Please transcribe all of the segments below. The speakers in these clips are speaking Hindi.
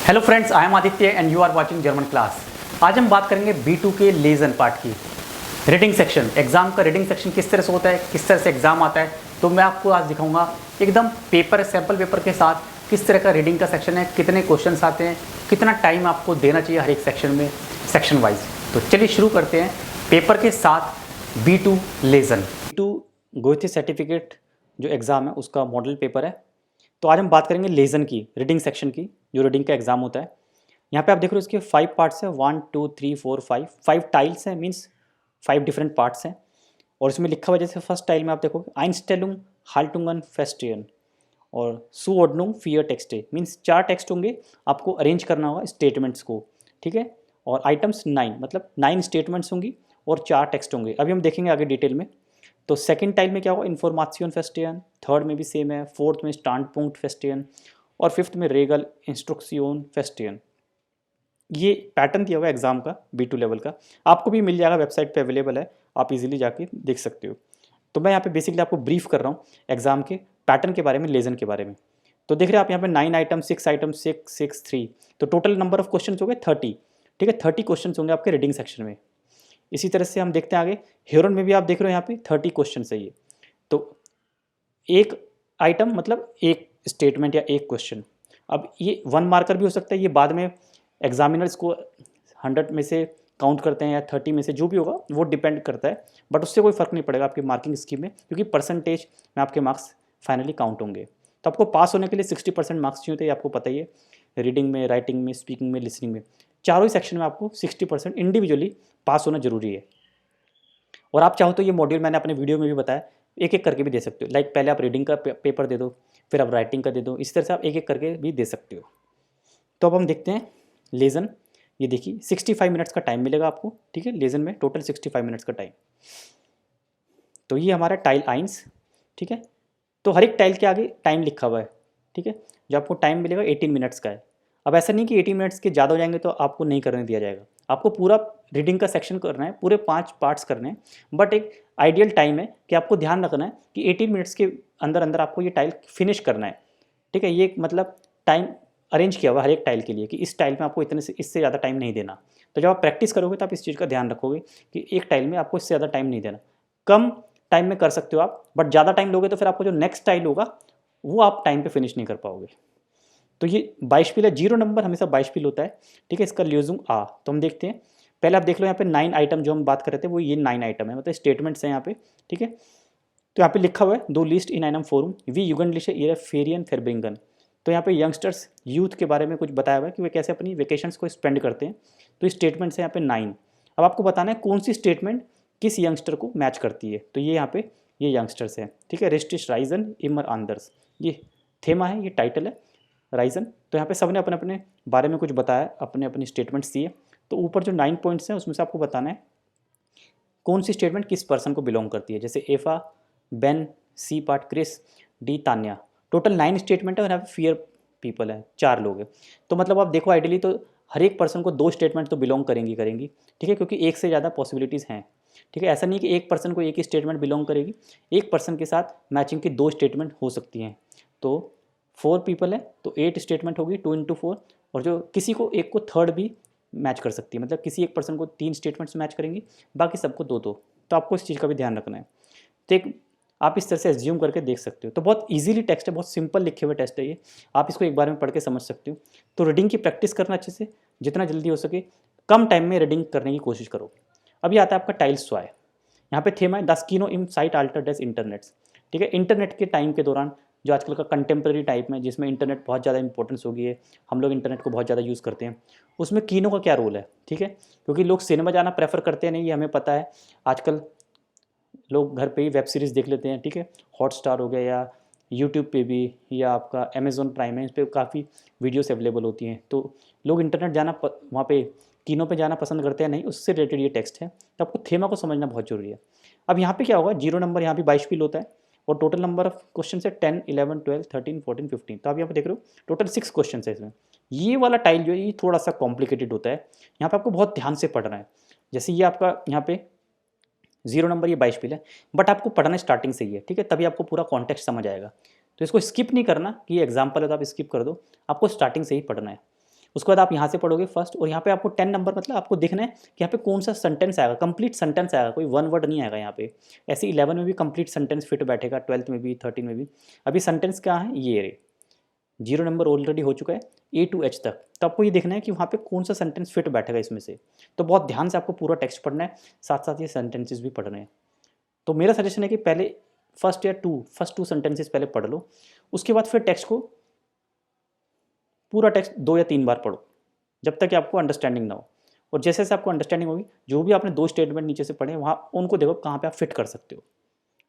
Hello friends, I am Aditya and you are watching German class. आज हम बात करेंगे B2 के लेसन पार्ट की। रीडिंग सेक्शन, एग्जाम का रीडिंग सेक्शन किस तरह से होता है, किस तरह से एग्जाम आता है, तो मैं आपको आज दिखाऊंगा एकदम पेपर, सैम्पल पेपर के साथ किस तरह का रीडिंग का सेक्शन है, कितने क्वेश्चन आते हैं, कितना टाइम आपको देना चाहिए हर एक सेक्शन में, सेक्शन वाइज। तो चलिए शुरू करते हैं पेपर के साथ B2 लेसन। B2 गोइथे सर्टिफिकेट जो एग्ज़ाम है उसका मॉडल पेपर है। तो आज हम बात करेंगे लेसन की, रीडिंग सेक्शन की, जो रीडिंग का एग्जाम होता है। यहाँ पे आप देख रहे हो इसके 5 पार्ट्स हैं, 1 2 3 4 5 टाइल्स हैं, मीन्स 5 डिफरेंट पार्ट्स हैं। और इसमें लिखा हुआ जैसे फर्स्ट टाइल में आप देखोगे आइंस्टेलुम हाल्टुंगन फेस्टियन और सुओडनुम फियर टेक्सटे, मीन्स 4 टेक्स्ट होंगे, आपको अरेंज करना होगा स्टेटमेंट्स को, ठीक है। और आइटम्स 9, मतलब 9 स्टेटमेंट्स होंगी और 4 टेक्स्ट होंगे। अभी हम देखेंगे आगे डिटेल में। तो सेकंड टाइल में क्या होगा, इन्फॉर्मेशन फेस्टियन, थर्ड में भी सेम है, फोर्थ में स्टैंडपुंक्ट फेस्टियन और फिफ्थ में रेगल इंस्ट्रक्शन फेस्टियन। ये पैटर्न दिया हुआ है एग्जाम का B2 लेवल का, आपको भी मिल जाएगा, वेबसाइट पे अवेलेबल है, आप इजीली जाके देख सकते हो। तो मैं यहाँ पे बेसिकली आपको ब्रीफ कर रहा हूँ एग्जाम के पैटर्न के बारे में, लेसन के बारे में। तो देख रहे हैं आप यहाँ पे 9 आइटम, 6 आइटम, 6 6 3, तो टोटल नंबर ऑफ क्वेश्चन हो गए 30, ठीक है। 30 क्वेश्चन होंगे आपके रीडिंग सेक्शन में। इसी तरह से हम देखते हैं आगे, ह्यूरन में भी आप देख रहे हो यहाँ पे 30 क्वेश्चन है ये। तो एक आइटम मतलब एक स्टेटमेंट या एक क्वेश्चन। अब ये 1 मार्कर भी हो सकता है, ये बाद में एग्जामिनर्स को 100 में से काउंट करते हैं या 30 में से, जो भी होगा वो डिपेंड करता है, बट उससे कोई फ़र्क नहीं पड़ेगा आपकी मार्किंग स्कीम में, क्योंकि परसेंटेज में आपके मार्क्स फाइनली काउंट होंगे। तो आपको पास होने के लिए 60% मार्क्स चाहिए होते हैं, आपको पता ही है। रीडिंग में, राइटिंग में, स्पीकिंग में, लिसनिंग में, चारों ही सेक्शन में आपको 60% इंडिविजुअली पास होना जरूरी है। और आप चाहो तो ये मॉड्यूल मैंने अपने वीडियो में भी बताया, एक एक करके भी दे सकते हो। लाइक पहले आप रीडिंग का पेपर दे दो, फिर आप राइटिंग का दे दो, इस तरह से आप एक एक करके भी दे सकते हो। तो अब हम देखते हैं लेसन। ये देखिए 65 मिनट्स का टाइम मिलेगा आपको, ठीक है। लेसन में टोटल 65 मिनट्स का टाइम। तो ये हमारा टाइल आइंस, ठीक है। तो हर एक टाइल के आगे टाइम लिखा हुआ है, ठीक है। जो आपको टाइम मिलेगा 18 मिनट्स का है। अब ऐसा नहीं कि 18 मिनट्स के ज़्यादा हो जाएंगे तो आपको नहीं करने दिया जाएगा, आपको पूरा रीडिंग का सेक्शन करना है, पूरे 5 पार्ट्स करने हैं। बट एक आइडियल टाइम है कि आपको ध्यान रखना है कि 18 मिनट्स के अंदर अंदर आपको ये टाइल फिनिश करना है, ठीक है। ये मतलब टाइम अरेंज किया हुआ हर एक टाइल के लिए कि इस टाइल में आपको इतने से इससे ज़्यादा टाइम नहीं देना। तो जब आप प्रैक्टिस करोगे तो आप इस चीज़ का ध्यान रखोगे कि एक टाइल में आपको इससे ज़्यादा टाइम नहीं देना। कम टाइम में कर सकते हो आप, बट ज़्यादा टाइम लोगे तो फिर आपको जो नेक्स्ट टाइल होगा वो आप टाइम पे फिनिश नहीं कर पाओगे। तो ये 22 है, 0 नंबर हमेशा 22 होता है, ठीक है। इसका ल्यूजुम आ। तो हम देखते हैं, पहले आप देख लो यहाँ पे 9 आइटम जो हम बात कर रहे थे वो ये 9 आइटम है, मतलब स्टेटमेंट्स हैं यहाँ पे, ठीक है। तो यहाँ पे लिखा हुआ है दो लिस्ट इन एनम फोरम वी युगंडलिशे इरे फेरियन फेरब्रिंगन। तो यहाँ पे यंगस्टर्स, यूथ के बारे में कुछ बताया हुआ है कि वे कैसे अपनी वेकेशंस को स्पेंड करते हैं। तो ये स्टेटमेंट्स हैं यहाँ पे 9। अब आपको बताना है कौन सी स्टेटमेंट किस यंगस्टर को मैच करती है। तो ये यहाँ पे ये यंगस्टर्स हैं, ठीक है। रिस्टिश राइजन इमर आंदर्स, ये थेमा है, ये टाइटल है राइजन। तो यहाँ पे सबने अपने अपने बारे में कुछ बताया, अपने अपनी स्टेटमेंट्स दिए। तो ऊपर जो 9 पॉइंट्स हैं उसमें से आपको बताना है कौन सी स्टेटमेंट किस पर्सन को बिलोंग करती है। जैसे एफा, Ben, C part Chris, D Tanya. Total 9 statement है और यहाँ पे फियर पीपल है, 4 लोग हैं। तो मतलब आप देखो आइडियली तो हर एक पर्सन को 2 स्टेटमेंट तो बिलोंग करेंगी, ठीक है, क्योंकि एक से ज़्यादा पॉसिबिलिटीज़ हैं, ठीक है। ऐसा नहीं कि एक पर्सन को एक ही स्टेटमेंट बिलोंग करेगी, एक पर्सन के साथ मैचिंग की 2 स्टेटमेंट हो सकती हैं। तो 4 पीपल है तो 8 स्टेटमेंट होगी, 2 × 4। और जो किसी को एक को थर्ड भी मैच कर सकती है, मतलब किसी एक पर्सन को 3 स्टेटमेंट्स मैच करेंगी, बाकी सबको 2-2। तो आपको इस चीज़ का भी ध्यान रखना है। तो एक आप इस तरह से एज्यूम करके देख सकते हो। तो बहुत इजीली टेक्स्ट है, बहुत सिंपल लिखे हुए टेस्ट है ये, आप इसको एक बार में पढ़ के समझ सकते हो। तो रीडिंग की प्रैक्टिस करना अच्छे से, जितना जल्दी हो सके कम टाइम में रीडिंग करने की कोशिश करो। अभी आता है आपका टाइल स्वाय। यहाँ पे थेमा है द स्कीनो इन साइट आल्टर डेस इंटरनेट्स, ठीक है। इंटरनेट के टाइम के दौरान जो आजकल का कंटेम्प्रेरी टाइप में, जिसमें इंटरनेट बहुत ज़्यादा इंपॉर्टेंस हो गई है, हम लोग इंटरनेट को बहुत ज़्यादा यूज़ करते हैं, उसमें कीनो का क्या रोल है, ठीक है। क्योंकि लोग सिनेमा जाना प्रेफर करते हैं नहीं, ये हमें पता है। आजकल लोग घर पे ही वेब सीरीज़ देख लेते हैं, ठीक है। हॉटस्टार हो गया या यूट्यूब पे भी, या आपका अमेज़ॉन प्राइम है, इस पर काफ़ी वीडियोस अवेलेबल होती हैं। तो लोग इंटरनेट जाना वहाँ पे कीनो पे जाना पसंद करते हैं नहीं, उससे रिलेटेड ये टेक्स्ट है। तो आपको थेमा को समझना बहुत ज़रूरी है। अब यहाँ पे क्या होगा, 0 नंबर यहाँ भी 22 होता है और टोटल नंबर ऑफ क्वेश्चन है 10, 11, 12, 13, 14, 15। तो आप यहाँ पे देख रहे हो टोटल 6 क्वेश्चन है इसमें। ये वाला टाइल जो है ये थोड़ा सा कॉम्प्लिकेटेड होता है, यहाँ पे आपको बहुत ध्यान से पढ़ना है। जैसे ये आपका यहाँ पे 0 नंबर, ये 22 है, बट आपको पढ़ना स्टार्टिंग से ही है, ठीक है, तभी आपको पूरा कॉन्टेक्स्ट समझ आएगा। तो इसको स्किप नहीं करना कि ये एग्जाम्पल है तो आप स्किप कर दो, आपको स्टार्टिंग से ही पढ़ना है। उसके बाद आप यहाँ से पढ़ोगे फर्स्ट, और यहाँ पे आपको 10 नंबर मतलब आपको देखना है कि यहाँ पे कौन सा सेंटेंस आएगा, कंप्लीट सेंटेंस आएगा, कोई वन वर्ड नहीं आएगा यहाँ पे। ऐसे 11 में भी कंप्लीट सेंटेंस फिट बैठेगा, 12th में भी, 13 में भी। अभी सेंटेंस क्या है, ये रे 0 नंबर ऑलरेडी हो चुका है A to H तक। तो आपको ये देखना है कि वहाँ पे कौन सा सेंटेंस फिट बैठेगा इसमें से। तो बहुत ध्यान से आपको पूरा टेक्स्ट पढ़ना है, साथ साथ ये सेंटेंसेस भी पढ़ने हैं। तो मेरा सजेशन है कि पहले फर्स्ट टू सेंटेंसेस पहले पढ़ लो, उसके बाद फिर टेक्स्ट को पूरा टेक्स्ट 2 या 3 बार पढ़ो, जब तक कि आपको अंडरस्टैंडिंग ना हो। और जैसे जैसे आपको अंडरस्टैंडिंग होगी, जो भी आपने 2 स्टेटमेंट नीचे से पढ़े वहाँ उनको देखो कहाँ पे आप फिट कर सकते हो।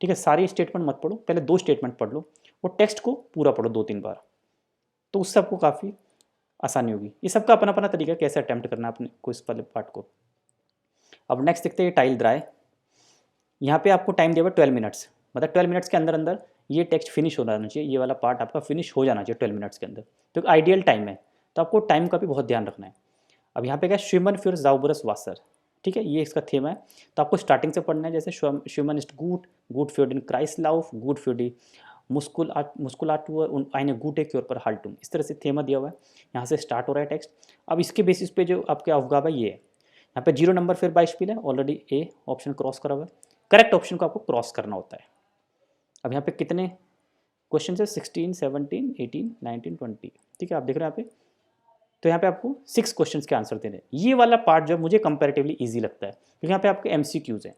ठीक है, सारी स्टेटमेंट मत पढ़ो, पहले 2 स्टेटमेंट पढ़ लो और टेक्स्ट को पूरा पढ़ो 2-3 बार, तो उससे आपको काफ़ी आसानी होगी। ये सबका अपना अपना तरीका है कैसे अटैम्प्ट करना है अपने को इस वाले पार्ट को। अब नेक्स्ट देखते हैं टाइल ड्राई। यहाँ पे आपको टाइम दिया हुआ 12 मिनट्स, मतलब 12 मिनट्स के अंदर अंदर ये टेक्स्ट फिनिश हो जाना चाहिए, ये वाला पार्ट आपका फिनिश हो जाना चाहिए 12 मिनट्स के अंदर। तो आइडियल टाइम है, तो आपको टाइम का भी बहुत ध्यान रखना है। अब यहाँ पे क्या, श्विमन फ्यूर जाउबरस वासर, ठीक है, ये इसका थीम है। तो आपको स्टार्टिंग से पढ़ना है, जैसे श्विमन इस्ट गुड फ्यूर इन क्राइसलाउफ, गुड फ्यूर डी मुस्कुलाटुअर und eine gute Körperhaltung, इस तरह से थेमा दिया हुआ है। यहाँ से स्टार्ट हो रहा है टेक्स्ट। अब इसके बेसिस पे जो आपके अवगाव है ये है, यहाँ पे 0 नंबर फिर 22 पिल है, ऑलरेडी ए ऑप्शन क्रॉस करा हुआ है। करेक्ट ऑप्शन को आपको क्रॉस करना होता है। अब यहाँ पे कितने क्वेश्चन है, 16, 17, 18, 19, 20, ठीक है, आप देख रहे हैं यहाँ पे। तो यहाँ पे आपको 6 क्वेश्चंस के आंसर देने हैं। ये वाला पार्ट जो मुझे कंपैरेटिवली इजी लगता है, क्योंकि यहाँ पे आपके MCQs हैं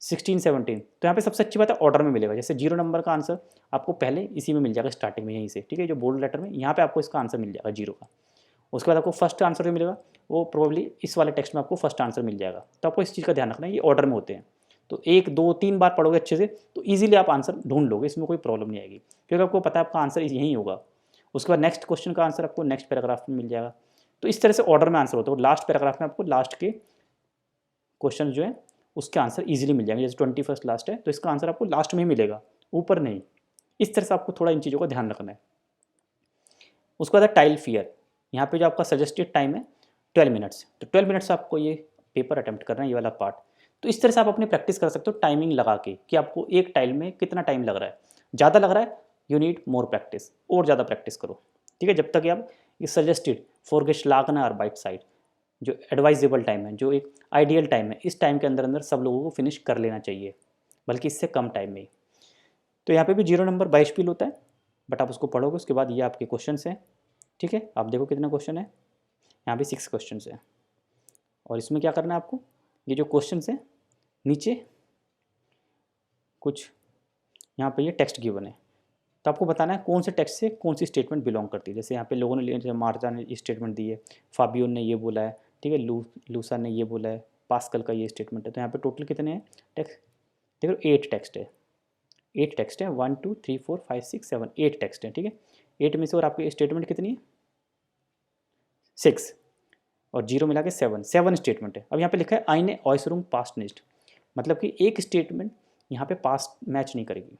16, 17। तो यहाँ पे सबसे अच्छी बात है ऑर्डर में मिलेगा। जैसे 0 नंबर का आंसर आपको पहले इसी में मिल जाएगा, स्टार्टिंग में यहीं से, ठीक है, जो बोल्ड लेटर में यहाँ पे आपको इसका आंसर मिल जाएगा 0 का। उसके बाद आपको फर्स्ट आंसर जो मिलेगा वो प्रोबेबली इस वाले टेक्स्ट में आपको फर्स्ट आंसर मिल जाएगा। तो आपको इस चीज़ का ध्यान रखना है, ये ऑर्डर में होते हैं। तो 1, 2, 3 बार पढ़ोगे अच्छे से तो ईजिली आप आंसर ढूंढ लोगे, इसमें कोई प्रॉब्लम नहीं आएगी, क्योंकि आपको पता है आपका आंसर यहीं होगा। उसके बाद नेक्स्ट क्वेश्चन का आंसर आपको नेक्स्ट पैराग्राफ में मिल जाएगा। तो इस तरह से ऑर्डर में आंसर होता है, और लास्ट पैराग्राफ में आपको लास्ट के क्वेश्चन जो है उसके आंसर इजीली मिल जाएंगे। जैसे 21 लास्ट है तो इसका आंसर आपको लास्ट में ही मिलेगा, ऊपर नहीं। इस तरह से आपको थोड़ा इन चीज़ों का ध्यान रखना है। उसके बाद टाइल फियर, यहाँ पे जो आपका सजेस्टेड टाइम है 12 मिनट्स। तो 12 मिनट्स आपको ये पेपर अटैम्प्ट करना है, ये वाला पार्ट। तो इस तरह से आप अपनी प्रैक्टिस कर सकते हो टाइमिंग लगा के, कि आपको एक टाइल में कितना टाइम लग रहा है। ज़्यादा लग रहा है, यू नीड मोर प्रैक्टिस, और ज़्यादा प्रैक्टिस करो, ठीक है, जब तक कि आप ये सजेस्टेड फॉरगेschlagene Arbeit साइड जो एडवाइजेबल टाइम है, जो एक आइडियल टाइम है, इस टाइम के अंदर अंदर सब लोगों को फिनिश कर लेना चाहिए, बल्कि इससे कम टाइम में ही। तो यहाँ पे भी 0 नंबर 22 पिल होता है, बट आप उसको पढ़ोगे उसके बाद ये आपके क्वेश्चन हैं, ठीक है। आप देखो कितना क्वेश्चन है, यहाँ पे 6 क्वेश्चन है। और इसमें क्या करना है आपको, ये जो क्वेश्चन है नीचे कुछ यहाँ पे ये टेक्स्ट गिवन है, तो आपको बताना है कौन से टेक्स्ट से कौन सी स्टेटमेंट बिलोंग करती है। जैसे यहाँ पे लोगों ने, जैसे मार्था ने ये स्टेटमेंट दी है, फाबियोन ने ये बोला है, ठीक है, लूसा ने ये बोला है, पास्कल का ये स्टेटमेंट है। तो यहाँ पे टोटल कितने हैं टेक्स्ट, देखो 8 टेक्स्ट है, 8 टेक्स्ट है, 1, 2, 3, 4, 5, 6, 7, 8 टेक्स्ट है, ठीक है। 8 में से और आपकी स्टेटमेंट कितनी है 6, और 0 मिला के 7 स्टेटमेंट है। अब यहाँ पे लिखा है आइने ऑयसरुंग पास्ट नेस्ट, मतलब कि एक स्टेटमेंट यहाँ पे पास्ट मैच नहीं करेगी।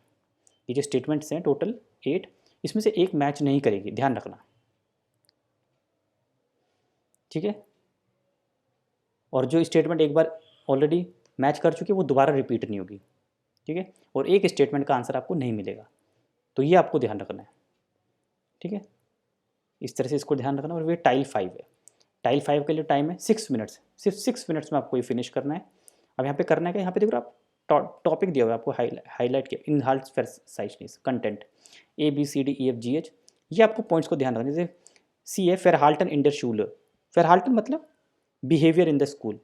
ये जो स्टेटमेंट्स हैं टोटल 8, इसमें से एक मैच नहीं करेगी, ध्यान रखना, ठीक है। और जो स्टेटमेंट एक बार ऑलरेडी मैच कर चुकी है वो दोबारा रिपीट नहीं होगी, ठीक है। और एक स्टेटमेंट का आंसर आपको नहीं मिलेगा, तो ये आपको ध्यान रखना है, ठीक है। इस तरह से इसको ध्यान रखना। और ये टाइल 5 है, टाइल 5 के लिए टाइम है 6 मिनट्स, सिर्फ 6 मिनट्स में आपको ये फिनिश करना है। अब यहाँ पे करना है कि यहाँ पे देखो आप टॉपिक दिया हुआ है आपको, हाईलाइट किया, इनहाल्ट कंटेंट ABCDEFGH, ये आपको पॉइंट्स को ध्यान रखना। जैसे सी है फेरहाल्टन इन der Schule, फेरहाल्टन मतलब बिहेवियर इन द स्कूल।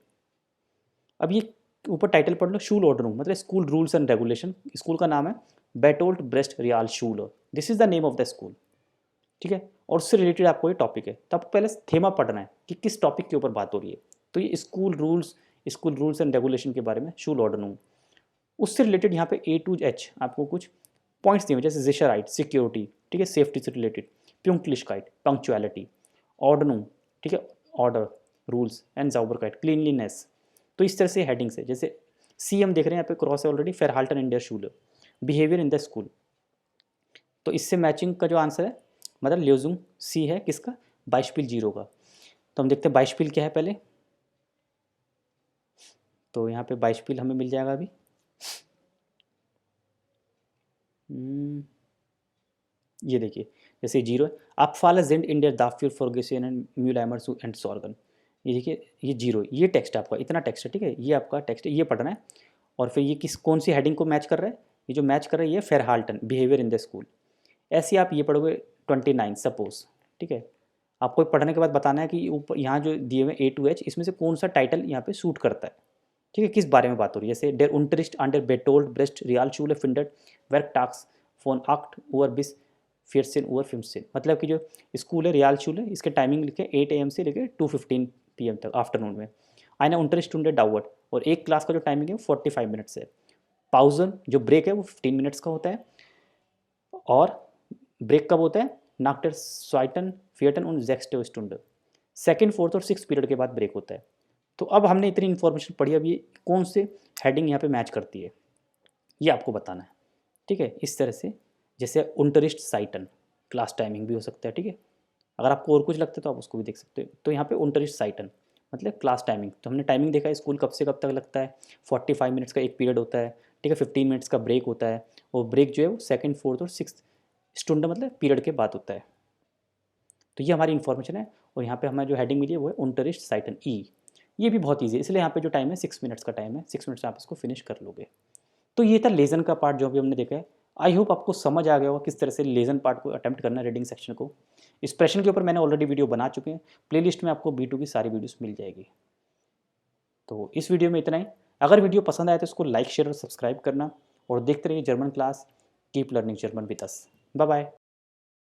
अब ये ऊपर टाइटल पढ़ लो, शूल ऑर्डर मतलब school rules and regulation, school का नाम है बेटोल्ट ब्रेस्ट रियाल शूल, this is the name of the school, ठीक है। और उससे रिलेटेड आपको ये टॉपिक है, तो आपको पहले थेमा पढ़ना है कि किस टॉपिक के ऊपर बात हो रही है। तो ये स्कूल रूल्स एंड रेगुलेशन के बारे में शूल ऑर्डर, उससे रिलेटेड यहाँ पे A to H आपको कुछ पॉइंट्स दिए हुए, जैसे जिशराइट सिक्योरिटी, ठीक है, सेफ्टी से रिलेटेड, प्यूंक्लिशकाइट पंक्चुअलिटी, ऑर्डनू, ठीक है, ऑर्डर रूल्स एंड जाउबरकाइट क्लीनलीनेस। तो इस तरह से हेडिंग्स है। जैसे सी हम देख रहे हैं यहाँ पे क्रॉस है ऑलरेडी, फेरहाल्टन इन der Schule, behaviour in the school. तो इससे मैचिंग का जो आंसर है मतलब ल्योजुंग सी है किसका, बाइशपिल 0 का। तो हम देखते हैं बाइशपिल क्या है पहले। तो यहाँ पे बाइशपिल हमें मिल जाएगा अभी, ये देखिए जैसे 0 है, आप फाला जेंड इंडिया दाफ्यूर फॉर्गेसियन एंड म्यूलाइमर एंड सॉर्गन, ये देखिए ये 0, ये टेक्स्ट आपका इतना टेक्स्ट है, ठीक है, ये आपका टेक्स्ट है, ये पढ़ना है। और फिर ये कौन सी हेडिंग को मैच कर रहा है, ये जो मैच कर रहा है ये फेरहाल्टन बिहेवियर इन द स्कूल। ऐसे ही आप ये पढ़ोगे 29 सपोज, ठीक है। आपको पढ़ने के बाद बताना है कि ऊपर यहाँ जो दिए हुए A to H इसमें से कौन सा टाइटल यहाँ पे सूट करता है, ठीक है, किस बारे में बात हो रही है। जैसे डेर उनटरिस्ट अंडर बेटोल्ड ब्रेस्ट रियाल शूले फिंडर वर्क टाक्स फोन आक्ट ओवर बिस फियरसिन ओवर फिमसिन, मतलब कि जो स्कूल है रियाल शूल है, इसके टाइमिंग लिखे 8 AM से लेके 2:15 PM तक आफ्टरनून में। आइना उनटरिस्ट टूडे डाउट, और एक क्लास का जो टाइमिंग है वो 45 मिनट्स है। पाउजन जो ब्रेक है वो 15 मिनट्स का होता है, और ब्रेक कब होता है, नाक्टर स्वाइटन फियटन उन जेक्सटे स्टूंड, सेकेंड फोर्थ और सिक्स पीरियड के बाद ब्रेक होता है। तो अब हमने इतनी इन्फॉर्मेशन पढ़ी, अब ये कौन से हेडिंग यहाँ पे मैच करती है ये आपको बताना है, ठीक है। इस तरह से जैसे उनटरिस्ट साइटन क्लास टाइमिंग भी हो सकता है, ठीक है। अगर आपको और कुछ लगता है तो आप उसको भी देख सकते हो। तो यहाँ पे उनटरिस्ट साइटन मतलब क्लास टाइमिंग, तो हमने टाइमिंग देखा है स्कूल कब से कब तक लगता है, 45 मिनट्स का एक पीरियड होता है, ठीक है, 15 मिनट्स का ब्रेक होता है, और ब्रेक जो है वो सेकेंड फोर्थ और सिक्स स्टूंड मतलब पीरियड के बाद होता है। तो ये हमारी इन्फॉर्मेशन है, और यहाँ पे हमें जो हेडिंग मिली है वो है उनटरिस्ट साइटन ई। ये भी बहुत ईजी है, इसलिए यहाँ पे जो टाइम है 6 मिनट्स का टाइम है, 6 मिनट्स में आप इसको फिनिश कर लोगे। तो ये था लेजन का पार्ट जो अभी हमने देखा है। आई होप आपको समझ आ गया होगा किस तरह से लेजन पार्ट को अटेम्प्ट करना है, रीडिंग सेक्शन को। इस प्रश्न के ऊपर मैंने ऑलरेडी वीडियो बना चुके हैं, प्लेलिस्ट में आपको B2 की सारी वीडियोस मिल जाएगी। तो इस वीडियो में इतना ही। अगर वीडियो पसंद आए तो इसको लाइक शेयर और सब्सक्राइब करना, और देखते रहिए German class, keep learning German with us. Bye bye.